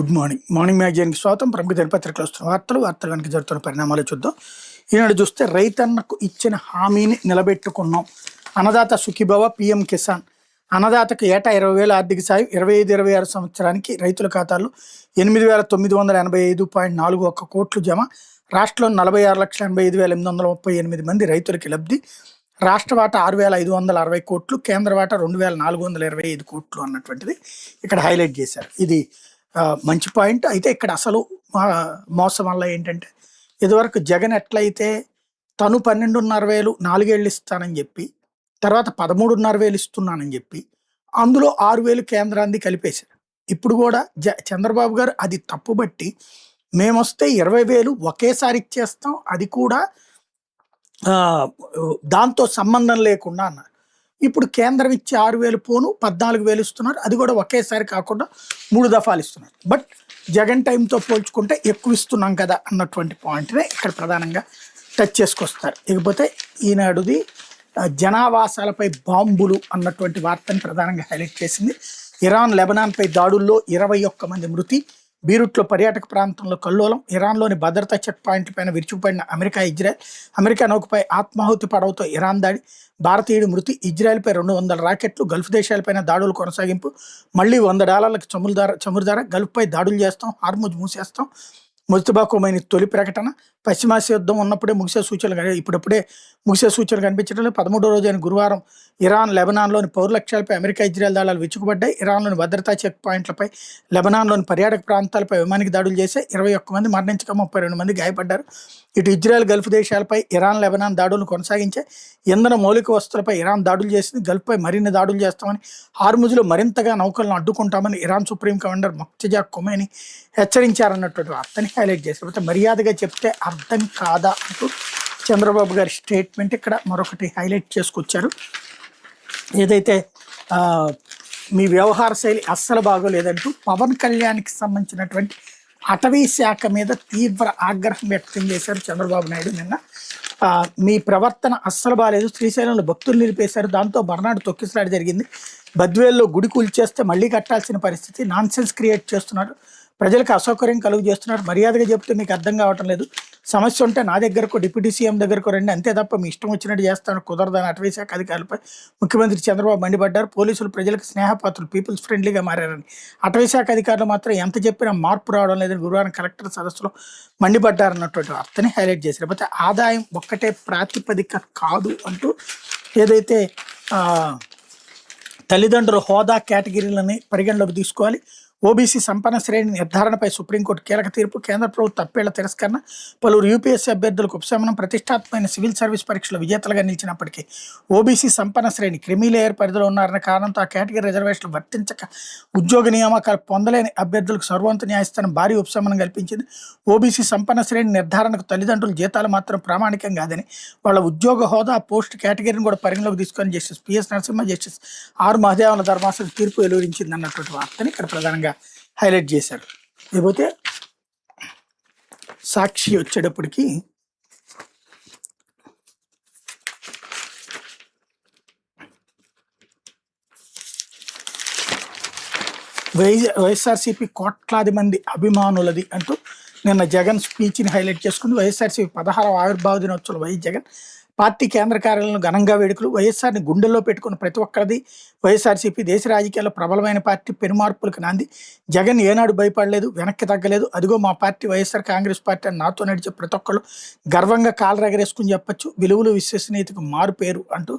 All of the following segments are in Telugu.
Good morning. మార్నింగ్ మ్యాగజైన్కి స్వాగతం. ప్రముఖ దినపత్రికలు వస్తున్న వార్తలు వెనక జరుగుతున్న పరిణామాలు చూద్దాం. ఈనాడు చూస్తే రైతన్నకు ఇచ్చిన హామీని నిలబెట్టుకున్నాం. అన్నదాత సుఖీభవ, పీఎం కిసాన్. అన్నదాతకు ఏటా 20,000 ఆర్థిక సాయం. 25-26 సంవత్సరానికి రైతుల ఖాతాల్లో 8,985.41 కోట్లు జమ. రాష్ట్రంలో 46,85,838 మంది రైతులకి లబ్ధి. రాష్ట్ర వాటా 6,560 కోట్లు, కేంద్ర వాటా 2,425 కోట్లు అన్నటువంటిది ఇక్కడ హైలైట్ చేశారు. ఇది మంచి పాయింట్. అయితే ఇక్కడ అసలు మోసం వల్ల ఏంటంటే, ఇదివరకు జగన్ ఎట్లయితే తను 12,500 4 ఏళ్ళు ఇస్తానని చెప్పి, తర్వాత 13,500 ఇస్తున్నానని చెప్పి, అందులో 6,000 కేంద్రాన్ని కలిపేశారు. ఇప్పుడు కూడా చంద్రబాబు గారు అది తప్పుబట్టి, మేమొస్తే 20,000 ఒకేసారి ఇచ్చేస్తాం, అది కూడా దాంతో సంబంధం లేకుండా అన్నారు. ఇప్పుడు కేంద్రం ఇచ్చే 6,000 పోను 14,000 ఇస్తున్నారు. అది కూడా ఒకేసారి కాకుండా 3 దఫాలు ఇస్తున్నారు. బట్ జగన్ టైంతో పోల్చుకుంటే ఎక్కువ ఇస్తున్నాం కదా అన్నటువంటి పాయింట్నే ఇక్కడ ప్రధానంగా టచ్ చేసుకొస్తారు. ఇకపోతే ఈనాడుది జనావాసాలపై బాంబులు అన్నటువంటి వార్తని ప్రధానంగా హైలైట్ చేసింది. ఇరాన్ లెబనాన్పై దాడుల్లో 21 మంది మృతి. బీరుట్లో పర్యాటక ప్రాంతంలో కల్లోలం. ఇరాన్లోని భద్రతా చెక్ పాయింట్ పైన విరుచుకుపడిన ఇజ్రాయెల్. అమెరికా నౌకపై ఆత్మాహుతి పడవతో ఇరాన్ దాడి. భారతీయుడి మృతి. ఇజ్రాయెల్పై 200 రాకెట్లు. గల్ఫ్ దేశాలపైన దాడులు కొనసాగింపు. మళ్ళీ $100 చమురుధార. గల్ఫ్పై దాడులు చేస్తాం, హార్ముజ్ మూసేస్తాం. ముజ్తబా ఖొమైనీ తొలి ప్రకటన. పశ్చిమాసియా యుద్ధం ఉన్నప్పుడే ముగిసే సూచనలు ఇప్పుడప్పుడే ముగిసే సూచనలు కనిపించడం లేదు. 13వ రోజైన గురువారం ఇరాన్ లెబనాన్లోని పౌర లక్ష్యాలపై అమెరికా ఇజ్రాయెల్ దళాలు విచ్చుకుపడ్డాయి. ఇరాన్లోని భద్రతా చెక్ పాయింట్లపై, లెబనాన్లోని పర్యాటక ప్రాంతాలపై విమానికి దాడులు చేశాయి. 21 మంది మరణించగా 32 మంది గాయపడ్డారు. ఇటు ఇజ్రాయెల్ గల్ఫ్ దేశాలపై ఇరాన్ లెబనాన్ దాడులను కొనసాగించాయి. ఇంధన మౌలిక వస్తువులపై ఇరాన్ దాడులు చేసింది. గల్ఫ్పై మరిన్ని దాడులు చేస్తామని, హార్ముజ్లో మరింతగా నౌకలను అడ్డుకుంటామని ఇరాన్ సుప్రీం కమాండర్ ముక్తజా ఖొమైనీ హెచ్చరించారన్నటువంటి వార్తని హైలైట్ చేశారు. మర్యాదగా చెప్తే అర్థం కాదా అంటూ చంద్రబాబు గారి స్టేట్మెంట్ ఇక్కడ మరొకటి హైలైట్ చేసుకొచ్చారు. ఏదైతే మీ వ్యవహార శైలి అస్సలు బాగోలేదంటూ పవన్ కళ్యాణ్కి సంబంధించినటువంటి అటవీ శాఖ మీద తీవ్ర ఆగ్రహం వ్యక్తం చేశారు చంద్రబాబు నాయుడు నిన్న. మీ ప్రవర్తన అస్సలు బాగాలేదు. శ్రీశైలంలో భక్తులు నిలిపేశారు, దాంతో బర్నాడు తొక్కిసలాట జరిగింది. బద్వేల్లో గుడి కూల్చేస్తే మళ్ళీ కట్టాల్సిన పరిస్థితి. నాన్సెన్స్ క్రియేట్ చేస్తున్నారు, ప్రజలకు అసౌకర్యం కలుగు చేస్తున్నారు. మర్యాదగా చెప్తే మీకు అర్థం కావటం లేదు. సమస్య ఉంటే నా దగ్గరకు, డిప్యూటీ సీఎం దగ్గరకు రండి, అంతే తప్ప మీ ఇష్టం వచ్చినట్టు చేస్తాను కుదరదని అటవీ శాఖ అధికారులపై ముఖ్యమంత్రి చంద్రబాబు మండిపడ్డారు. పోలీసులు ప్రజలకు స్నేహపాత్రులు, పీపుల్స్ ఫ్రెండ్లీగా మారారని. అటవీ శాఖ అధికారులు మాత్రం ఎంత చెప్పినా మార్పు రావడం లేదని గురువారం కలెక్టర్ సదస్సులో మండిపడ్డారన్నటువంటి వార్తని హైలైట్ చేశారు. లేకపోతే ఆదాయం ఒక్కటే ప్రాతిపదిక కాదు అంటూ ఏదైతే తల్లిదండ్రుల హోదా కేటగిరీలని పరిగణలోకి తీసుకోవాలి. ఓబీసీ సంపన్న శ్రేణి నిర్ధారణపై సుప్రీంకోర్టు కీలక తీర్పు. కేంద్ర ప్రభుత్వ తప్పేళ్ల తిరస్కరణ. పలువురు యూపీఎస్సీ అభ్యర్థులకు ఉపశమనం. ప్రతిష్టాత్మకమైన సివిల్ సర్వీస్ పరీక్షలో విజేతలుగా నిలిచినప్పటికీ ఓబీసీ సంపన్న శ్రేణి క్రిమిలేయర్ పరిధిలో ఉన్నారన్న కారణంతో ఆ కేటగిరీ రిజర్వేషన్లు వర్తించక ఉద్యోగ నియామకాలు పొందలేని అభ్యర్థులకు సర్వోన్నత న్యాయస్థానం భారీ ఉపశమనం కల్పించింది. ఓబీసీ సంపన్న శ్రేణి నిర్ధారణకు తల్లిదండ్రుల జీతాలు మాత్రం ప్రామాణికం కాదని, వాళ్ళ ఉద్యోగ హోదా, పోస్ట్ కేటగిరీని కూడా పరిగణలోకి తీసుకొని justice PS Narasimha, justice R Mahadevan ధర్మాసనం తీర్పు వెలువరించింది అన్నటువంటి వార్తని ఇక్కడ ప్రధానంగా హైలైట్ చేశారు. లేకపోతే సాక్షి వచ్చేటప్పటికి వైఎస్ఆర్సీపీ కోట్లాది మంది అభిమానులది అంటూ నిన్న జగన్ స్పీచ్ని హైలైట్ చేసుకుంది. వైఎస్ఆర్సీపీ 16వ ఆవిర్భావ దినోత్సవం వైఎస్ జగన్. పార్టీ కేంద్ర కార్యాలయంలో ఘనంగా వేడుకలు. వైఎస్ఆర్ని గుండెల్లో పెట్టుకున్న ప్రతి ఒక్కరిది వైఎస్ఆర్సీపీ. దేశ రాజకీయాల్లో ప్రబలమైన పార్టీ, పెనుమార్పులకు నాంది. జగన్ ఏనాడు భయపడలేదు, వెనక్కి తగ్గలేదు. అదిగో మా పార్టీ వైఎస్ఆర్ కాంగ్రెస్ పార్టీ అని నాతో నడిచే ప్రతి ఒక్కళ్ళు గర్వంగా కాలు రగరేసుకుని చెప్పొచ్చు. విలువలు, విశ్వసనీయతకు మారు పేరు అంటూ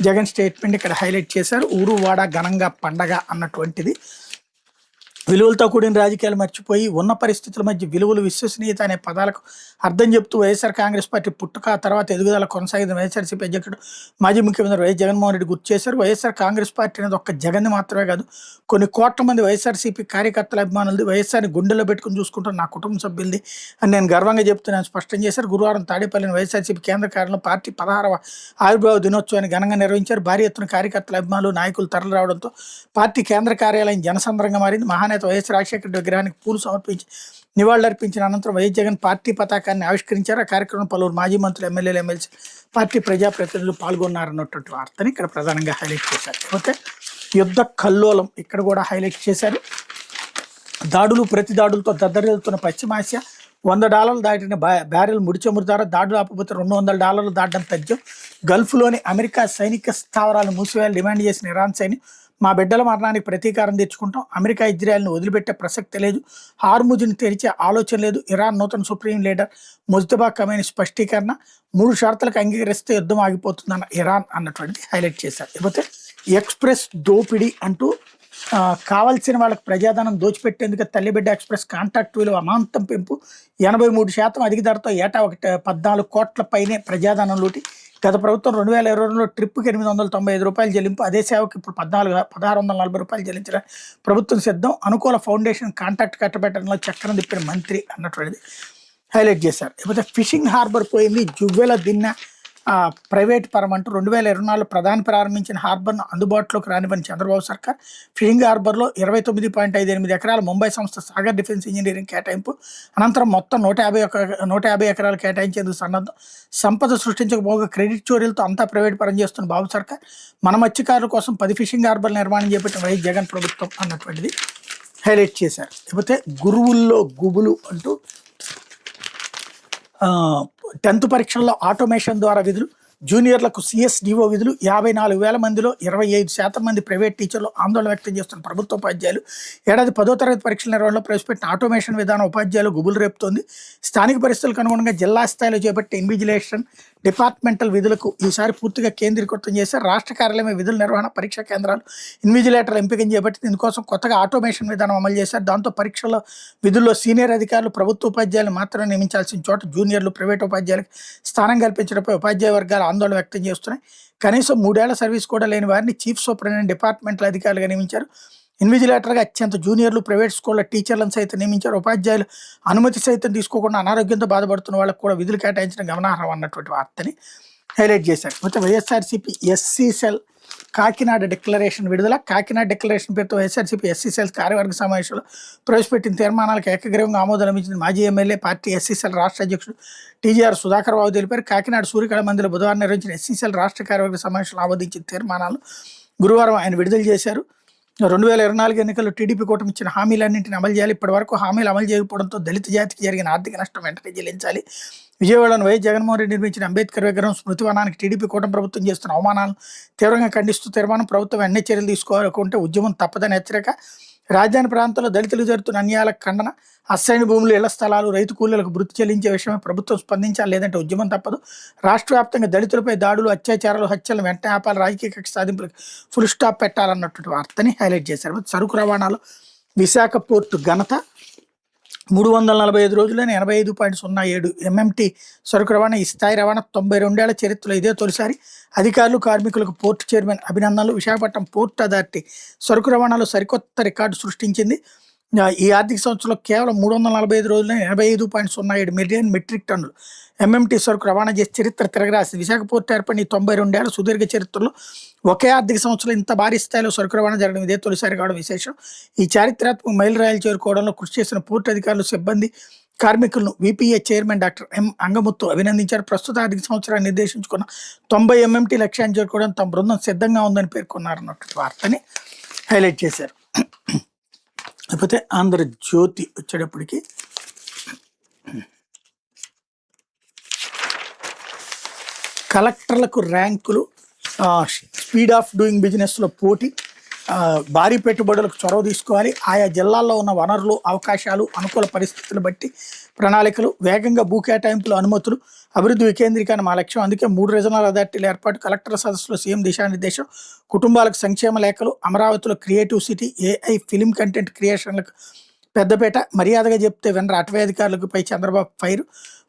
జగన్ స్టేట్మెంట్ ఇక్కడ హైలైట్ చేశారు. ఊరు వాడ ఘనంగా పండగ అన్నటువంటిది. విలువలతో కూడిన రాజకీయాలు మర్చిపోయి ఉన్న పరిస్థితుల మధ్య విలువలు, విశ్వసనీయత అనే పదాలకు అర్థం చెప్తూ వైఎస్ఆర్ కాంగ్రెస్ పార్టీ పుట్టుక, తర్వాత ఎదుగుదల కొనసాగిన వైఎస్ఆర్సీపీ అధ్యక్షుడు మాజీ ముఖ్యమంత్రి వైఎస్ జగన్మోహన్ రెడ్డి గుర్తు చేశారు. వైఎస్ఆర్ కాంగ్రెస్ పార్టీ అనేది ఒక్క జగన్ని మాత్రమే కాదు, కొన్ని కోట్ల మంది వైఎస్ఆర్సీపీ కార్యకర్తల అభిమానులది. వైఎస్ఆర్ని గుండెల్లో పెట్టుకుని చూసుకుంటున్న నా కుటుంబ సభ్యులది అని నేను గర్వంగా చెప్తున్నాను స్పష్టం చేశారు. గురువారం తాడేపల్లిని వైఎస్ఆర్సీపీ కేంద్ర కార్యాలయంలో పార్టీ 16వ ఆవిర్భావ దినోత్సవాన్ని ఘనంగా నిర్వహించారు. భారీ ఎత్తున కార్యకర్తల అభిమానులు, నాయకులు తరలి రావడంతో పార్టీ కేంద్ర కార్యాలయం జనసంద్రంగా మారింది. మహానేత వైఎస్ రాజశేఖర రెడ్డి విగ్రహానికి పూలు సమర్పించి నివాళులర్పించిన అనంతరం వైఎస్ జగన్ పార్టీ పతాకాన్ని ఆవిష్కరించారు. ఆ కార్యక్రమం పలువురు మాజీ మంత్రులు, ఎమ్మెల్యేలు, ఎమ్మెల్సీ, పార్టీ ప్రజాప్రతినిధులు పాల్గొన్నారన్నటువంటి వార్తని ఇక్కడ ప్రధానంగా హైలైట్ చేశారు. ఓకే, యుద్ధ కల్లోలం ఇక్కడ కూడా హైలైట్ చేశారు. దాడులు ప్రతి దాడులతో దద్దరిల్లుతున్న పశ్చిమాసియా $100 దాటిన బ్యారెల్ ముడి చమురు ధర దాడులు ఆపకపోతే $200 దాటడం తథ్యం. గల్ఫ్లోని అమెరికా సైనిక స్థావరాలను మూసివేయాలని డిమాండ్ చేసిన ఇరాన్ సైన్యం మా బిడ్డల మరణానికి ప్రతీకారం తెచ్చుకుంటాం, అమెరికా ఇజ్రాయెల్ను వదిలిపెట్టే ప్రసక్తి లేదు, హార్ముజ్ని తెరిచే ఆలోచన లేదు. ఇరాన్ నూతన సుప్రీం లీడర్ ముజ్తబా ఖమేని స్పష్టీకరణ 3 షరతులకు అంగీకరిస్తే యుద్ధం ఆగిపోతుందన్న ఇరాన్ అన్నటువంటిది హైలైట్ చేశారు. లేకపోతే ఎక్స్ప్రెస్ దోపిడీ అంటూ కావాల్సిన వాళ్ళకి ప్రజాధనం దోచిపెట్టేందుకు తల్లిబిడ్డ ఎక్స్ప్రెస్ కాంట్రాక్ట్ విలువ అమాంతం పెంపు 83% అధిక ధరతో ఏటా 14 కోట్ల పైనే ప్రజాధనం లూటి. గత ప్రభుత్వం 2022లో ట్రిప్కి $895 చెల్లింపు, అదే సేవకు ఇప్పుడు $1,640 చెల్లించడం ప్రభుత్వం సిద్ధం. అనుకూల ఫౌండేషన్ కాంట్రాక్ట్ కట్టబెట్టడంలో చక్రం తిప్పిన మంత్రి అన్నటువంటిది హైలైట్ చేశారు. లేకపోతే ఫిషింగ్ హార్బర్ పోయింది, జువ్వెల దిన్న ప్రైవేట్ పరం అంటూ 2024లో ప్రధాని ప్రారంభించిన హార్బర్ను అందుబాటులోకి రానివ్వని చంద్రబాబు సర్కార్. ఫిషింగ్ హార్బర్లో 29.58 ఎకరాలు ముంబై సంస్థ సాగర్ డిఫెన్స్ ఇంజనీరింగ్ కేటాయింపు. అనంతరం మొత్తం 150 ఎకరాలు కేటాయించేందుకు సన్నద్ధం. సంపద సృష్టించకపోగా క్రెడిట్ చోరీలతో అంతా ప్రైవేట్ పరం చేస్తున్న బాబు సర్కార్. మన మత్స్యకారుల కోసం 10 ఫిషింగ్ హార్బర్ల నిర్మాణం చేపట్టిన వైఎస్ జగన్ ప్రభుత్వం అన్నటువంటిది హైలైట్ చేశారు. లేకపోతే గురువుల్లో గుబులు అంటూ 10th పరీక్షల్లో ఆటోమేషన్ ద్వారా విధులు, జూనియర్లకు సిఎస్డిఓ విధులు. 54,000 మందిలో 25% మంది ప్రైవేట్ టీచర్లు ఆందోళన వ్యక్తం చేస్తున్న ప్రభుత్వ ఉపాధ్యాయులు. ఏడాది 10వ తరగతి పరీక్షల నిర్వహణలో ప్రవేశపెట్టిన ఆటోమేషన్ విధానం ఉపాధ్యాయులు గుబులు రేపుతోంది. స్థానిక పరిస్థితులకు అనుగుణంగా జిల్లా స్థాయిలో చేపట్టే ఇన్విజిలేషన్ డిపార్ట్మెంటల్ విధులకు ఈసారి పూర్తిగా కేంద్రీకృతం చేశారు. రాష్ట్ర కార్యాలయమే విధుల నిర్వహణ, పరీక్షా కేంద్రాలు, ఇన్విజిలేటర్ల ఎంపికను చేపట్టి ఇందుకోసం కొత్తగా ఆటోమేషన్ విధానం అమలు చేశారు. దాంతో పరీక్షల విధుల్లో సీనియర్ అధికారులు ప్రభుత్వ ఉపాధ్యాయులు మాత్రమే నియమించాల్సిన చోట జూనియర్లు ప్రైవేట్ ఉపాధ్యాయులకు స్థానం కల్పించడంపై ఉపాధ్యాయ వర్గాలు ఆందోళన వ్యక్తం చేస్తున్నాయి. కనీసం 3 ఏళ్ల సర్వీస్ కూడా లేని వారిని చీఫ్ సూపరింటెండెంట్ డిపార్ట్మెంట్ల అధికారులుగా నియమించారు. ఇన్విజిలేటర్గా అత్యంత జూనియర్లు ప్రైవేట్ స్కూళ్ళ టీచర్లను సైతం నియమించారు. ఉపాధ్యాయులు అనుమతి సైతం తీసుకోకుండా అనారోగ్యంతో బాధపడుతున్న వాళ్ళకు కూడా విధులు కేటాయించడం గమనార్హం అన్నటువంటి వార్తని హైలైట్ చేశారు. మొత్తం YSRCP SC cell Kakinada declaration విడుదల. కాకినాడ డిక్లరేషన్ పేరుతో వైఎస్ఆర్సీపీ ఎస్సీ సెల్ కార్యవర్గ సమావేశంలో ప్రవేశపెట్టిన తీర్మానాలకు ఏకగ్రీవంగా ఆమోదం లభించింది. మాజీ ఎమ్మెల్యే, పార్టీ ఎస్సీ సెల్ రాష్ట్ర అధ్యక్షుడు టీజీఆర్ సుధాకర్ బాబు తెలిపారు. కాకినాడ సూర్యకళ మందిలో బుధవారం నిర్వహించిన ఎస్సీ సెల్ రాష్ట్ర కార్యవర్గ సమావేశంలో ఆమోదించిన తీర్మానాలు గురువారం ఆయన విడుదల చేశారు. 2024 ఎన్నికల్లో టీడీపీ కూటమి ఇచ్చిన హామీలన్నింటినీ అమలు చేయాలి. ఇప్పటి వరకు హామీలు అమలు చేయకపోవడంతో దళిత జాతికి జరిగిన ఆర్థిక నష్టం వెంటనే చెల్లించాలి. విజయవాడలో వైఎస్ జగన్మోహన్ రెడ్డి నిర్మించిన అంబేద్కర్ విగ్రహం స్మృతివనానికి టీడీపీ కూటమి ప్రభుత్వం చేస్తున్న అవమానాలను తీవ్రంగా ఖండిస్తూ తీర్మానం. ప్రభుత్వం అన్ని చర్యలు తీసుకోవాలనుకుంటే ఉద్యమం తప్పదని హెచ్చరిక. రాజధాని ప్రాంతంలో దళితులు జరుగుతున్న అన్యాయాలకు ఖండన. అసైన్ భూములు, ఇళ్ల స్థలాలు, రైతు కూలీలకు భృతి చెల్లించే విషయమే ప్రభుత్వం స్పందించాలి, లేదంటే ఉద్యమం తప్పదు. రాష్ట్ర వ్యాప్తంగా దళితులపై దాడులు, అత్యాచారాలు, హత్యలు వెంటనే ఆపాలి, రాజకీయ కక్ష సాధింపులకు ఫుల్ స్టాప్ పెట్టాలన్నటువంటి వార్తని హైలైట్ చేశారు. సరుకు రవాణాలో విశాఖ పోర్టు ఘనత. 345 రోజుల్లోనే 85.07 MMT సరుకు రవాణా. ఈ స్థాయి రవాణా 92 ఏళ్ల చరిత్రలో ఇదే తొలిసారి. అధికారులు, కార్మికులకు పోర్టు చైర్మన్ అభినందనలు. విశాఖపట్నం పోర్ట్ అథారిటీ సరుకు రవాణాలో సరికొత్త రికార్డు సృష్టించింది. ఈ ఆర్థిక సంవత్సరంలో కేవలం 345 రోజుల్లో 85.07 మిలియన్ మెట్రిక్ టన్నులు MMT సరుకు రవాణా చేసి చరిత్ర తిరగరాసింది. విశాఖ పోర్టు ఏర్పడిన 92 ఏళ్ల సుదీర్ఘ చరిత్రలో ఒకే ఆర్థిక సంవత్సరం ఇంత భారీ స్థాయిలో సరుకు రవాణా జరగడం ఇదే తొలిసారి కావడం విశేషం. ఈ చారిత్రాత్మక మైలురాయిలు చేరుకోవడంలో కృషి చేసిన పోర్టు అధికారులు, సిబ్బంది, కార్మికులను VPA chairman doctor M Angamuthu అభినందించారు. ప్రస్తుత ఆర్థిక సంవత్సరాన్ని నిర్దేశించుకున్న 90 MMT లక్ష్యాన్ని చేరుకోవడం తమ బృందం సిద్ధంగా ఉందని పేర్కొన్నారు అన్నటువంటి వార్తని హైలైట్ చేశారు. లేకపోతే ఆంధ్రజ్యోతి వచ్చేటప్పటికి కలెక్టర్లకు ర్యాంకులు, స్పీడ్ ఆఫ్ డూయింగ్ బిజినెస్లో పోటీ, భారీ పెట్టుబడులకు చొరవ తీసుకోవాలి, ఆయా జిల్లాల్లో ఉన్న వనరులు, అవకాశాలు, అనుకూల పరిస్థితులు బట్టి ప్రణాళికలు, వేగంగా భూ కేటాయింపులు, అనుమతులు, అభివృద్ధి వికేంద్రీకరణ మా లక్ష్యం. అందుకే 3 రీజనల్ అథారిటీల ఏర్పాటు. కలెక్టర్ సదస్సులో సీఎం దిశానిర్దేశం. కుటుంబాలకు సంక్షేమ లేఖలు. అమరావతిలో creative city, AI film content క్రియేషన్లకు పెద్దపేట. మర్యాదగా చెప్తే వినరు అటవీ అధికారులకు పై చంద్రబాబు ఫైరు.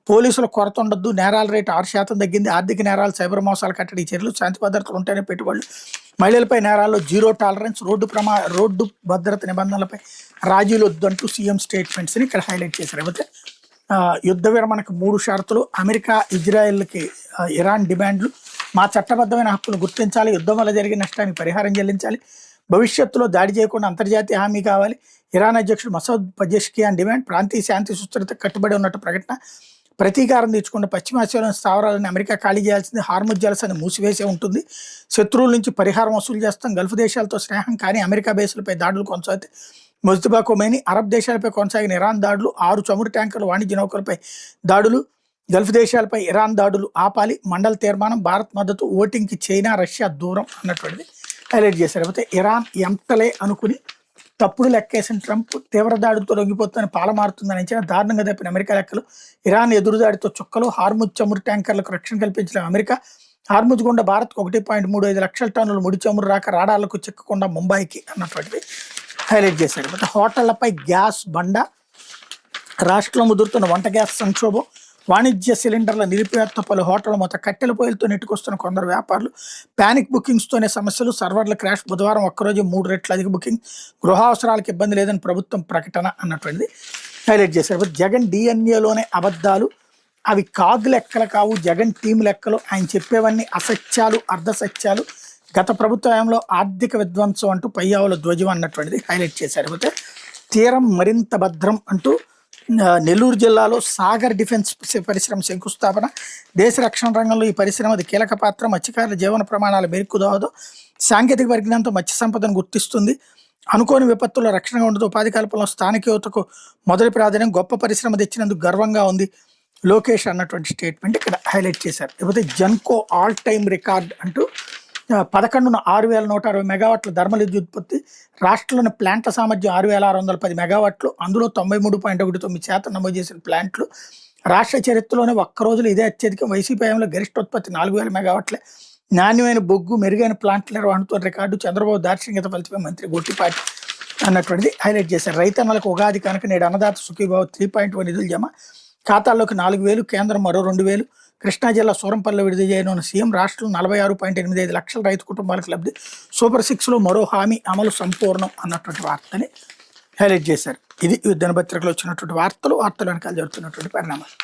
పోలీసుల కొరత ఉండొద్దు, నేరాల రేటు 6% తగ్గింది. ఆర్థిక నేరాలు, సైబర్ మోసాలు కట్టడి చర్యలు, శాంతి భద్రతలు ఉంటేనే పెట్టుబడులు. మహిళలపై నేరాల్లో జీరో టాలరెన్స్. రోడ్డు భద్రత నిబంధనలపై రాజీలు వద్దంటూ సీఎం స్టేట్మెంట్స్ని ఇక్కడ హైలైట్ చేశారు. అయితే యుద్ధ విరమణకు 3 షరతులు. అమెరికా, ఇజ్రాయెల్కి ఇరాన్ డిమాండ్లు. మా చట్టబద్ధమైన హక్కులు గుర్తించాలి, యుద్ధం వల్ల జరిగిన నష్టానికి పరిహారం చెల్లించాలి, భవిష్యత్తులో దాడి చేయకుండా అంతర్జాతీయ హామీ కావాలి. ఇరాన్ అధ్యక్షుడు మసూద్ పజెష్కియాన్ డిమాండ్. ప్రాంతీయ శాంతి సుస్థిరత కట్టుబడి ఉన్నట్టు ప్రకటన. ప్రతీకారం తీర్చుకున్న పశ్చిమాసియాలోని స్థావరాలను అమెరికా ఖాళీ చేయాల్సింది. హార్ముజ్ జలసని మూసివేసే ఉంటుంది. శత్రువుల నుంచి పరిహారం వసూలు చేస్తాం. గల్ఫ్ దేశాలతో స్నేహం కానీ అమెరికా బేసులపై దాడులు కొనసాగితే ముజ్తబా ఖొమైనీ అరబ్ దేశాలపై కొనసాగిన ఇరాన్ దాడులు, 6 చమురు ట్యాంకర్లు వాణిజ్య నౌకలపై దాడులు, గల్ఫ్ దేశాలపై ఇరాన్ దాడులు ఆపాలి, మండల తీర్మానం, భారత్ మద్దతు, ఓటింగ్కి చైనా రష్యా దూరం అన్నటువంటిది హైలైట్ చేశారు. లేకపోతే ఇరాన్ ఎంతలే అనుకుని తప్పుడు లెక్కేసిన ట్రంప్ తీవ్ర దాడితో లొంగిపోతుందని పాలమారుతుందని అంచనా, దారుణంగా తప్పిన అమెరికా లెక్కలు, ఇరాన్ ఎదురుదాడితో చుక్కలు, హార్ముజ్ చమురు ట్యాంకర్లకు రక్షణ కల్పించిన అమెరికా, హార్ముజ్ గుండా భారత్కు 1.35 లక్షల టన్నులు ముడి చమురు రాక రాడాలకు చిక్కకుండా ముంబైకి అన్నటువంటిది హైలైట్ చేశారు. అయితే హోటళ్లపై గ్యాస్ బండ, రాష్ట్రంలో ముదురుతున్న వంట గ్యాస్ సంక్షోభం, వాణిజ్య సిలిండర్ల నిలిపివేతతో పలు హోటళ్లు మొత్తం కట్టెల పొయ్యిలతో నెట్టుకొస్తున్న కొందరు వ్యాపారులు, ప్యానిక్ బుకింగ్స్తోనే సమస్యలు, సర్వర్ల క్రాష్, బుధవారం ఒక్కరోజు 3 రెట్లు అధిక బుకింగ్, గృహ అవసరాలకు ఇబ్బంది లేదని ప్రభుత్వం ప్రకటన అన్నటువంటిది హైలైట్ చేశారు. జగన్ డిఎన్ఏలోనే అబద్ధాలు, అవి కాగ్ లెక్కలు కావు, జగన్ టీం లెక్కలు, ఆయన చెప్పేవన్నీ అసత్యాలు, అర్ధసత్యాలు, గత ప్రభుత్వంలో ఆర్థిక విధ్వంసం అంటూ పయ్యావుల ధ్వజం అన్నటువంటిది హైలైట్ చేశారు. అయితే తీరం మరింత భద్రం అంటూ నెల్లూరు జిల్లాలో సాగర్ డిఫెన్స్ పరిశ్రమ శంకుస్థాపన, దేశ రక్షణ రంగంలో ఈ పరిశ్రమది కీలక పాత్ర, మత్స్యకారుల జీవన ప్రమాణాల మెరుగు దోహదం, సాంకేతిక పరిజ్ఞానంతో మత్స్య సంపదను గుర్తిస్తుంది, అనుకోని విపత్తుల్లో రక్షణగా ఉండదు, ఉపాధి కల్పనలో స్థానిక యువతకు మొదటి ప్రాధాన్యం, గొప్ప పరిశ్రమ తెచ్చినందుకు గర్వంగా ఉంది లోకేష్ అన్నటువంటి స్టేట్మెంట్ ఇక్కడ హైలైట్ చేశారు. లేకపోతే జన్కో ఆల్ టైమ్ రికార్డ్ అంటూ 11న 6,160 మెగావాట్ల థర్మల్ విద్యుత్ ఉత్పత్తి, రాష్ట్రంలోని ప్లాంట్ల సామర్థ్యం 6,610 మెగావాట్లు, అందులో 93.19% నమోదు చేసిన ప్లాంట్లు, రాష్ట్ర చరిత్రలోనే ఒక్క రోజులో ఇదే అత్యధికం, వైసీపీ హయాంలో గరిష్ట ఉత్పత్తి 4,000 మెగావాట్లే, నాణ్యమైన బొగ్గు, మెరుగైన ప్లాంట్ల నిర్వహణతో రికార్డు, చంద్రబాబు దార్శనికత ఫలితమే మంత్రి గొట్టిపాటి అన్నటువంటిది హైలైట్ చేశారు. రైతన్నలకు ఉగాది కనుక నేడు అన్నదాత సుఖీభావ 3.1 నిధులు జమ, ఖాతాల్లోకి 4,000, కేంద్రం మరో 2,000, కృష్ణా జిల్లా సూరంపల్లిలో విడుదల చేయనున్న సీఎం, రాష్ట్రంలో 46.85 లక్షల రైతు కుటుంబాలకు లబ్ధి, సూపర్ 6లో మరో హామీ అమలు సంపూర్ణం అన్నటువంటి వార్తని హైలైట్ చేశారు. ఇది దినపత్రికలో వచ్చినటువంటి వార్తలు వెనకాల జరుగుతున్నటువంటి పరిణామాలు.